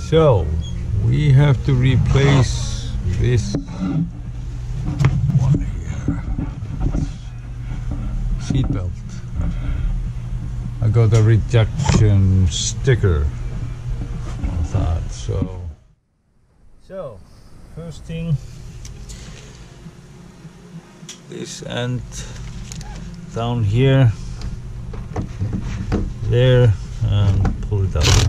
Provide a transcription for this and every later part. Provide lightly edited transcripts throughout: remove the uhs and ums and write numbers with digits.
So we have to replace this one here, seat belt. I got a rejection sticker on that. So first thing, this end down here, there, and pull it out.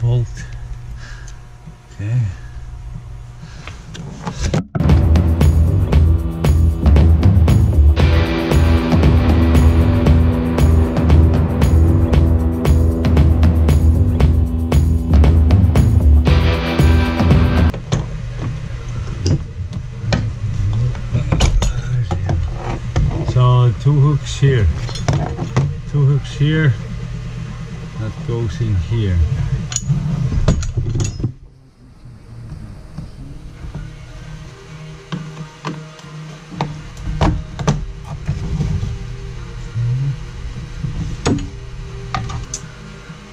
Bolt. Okay. So two hooks here. Two hooks here. That goes in here.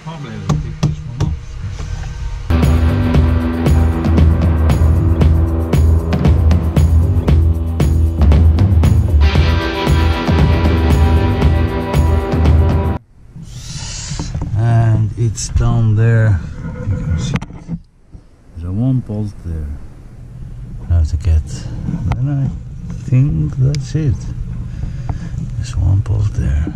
Probably I'll take this one off. And it's down there. You can see it. There's one bolt there. I have to get. And I think that's it. There's one bolt there.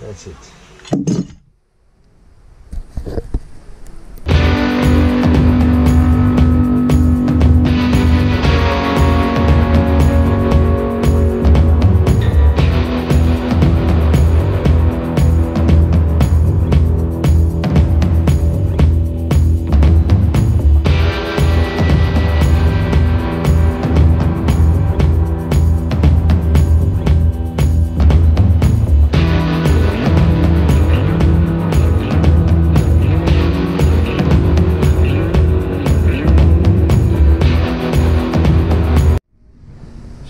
That's it.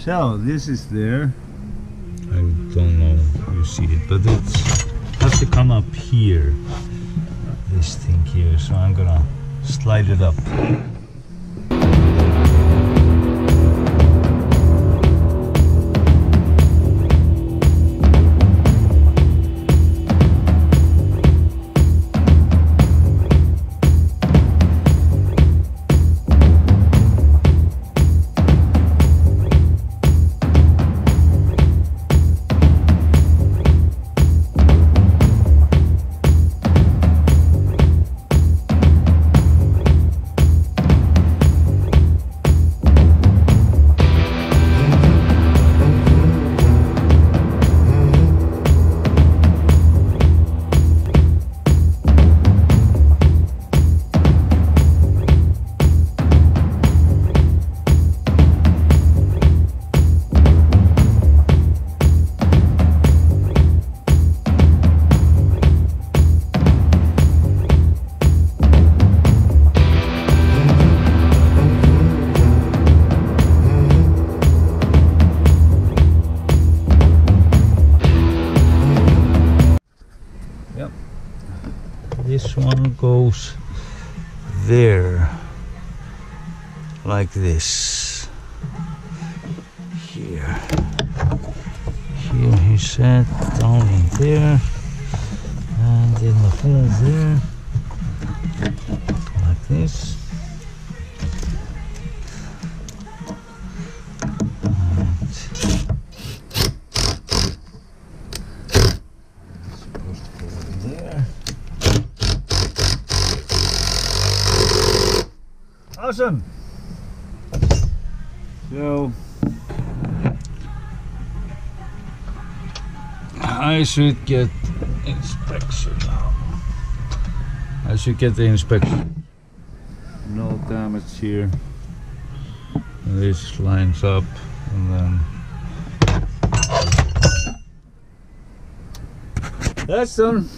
So this is there. I don't know if you see it, but it has to come up here. This thing here, so I'm gonna slide it up. This one goes there, like this. Here he sat down in there, and in the hole there, like this. Awesome. So I should get inspection now. I should get the inspection. No damage here. This lines up, and then that's done.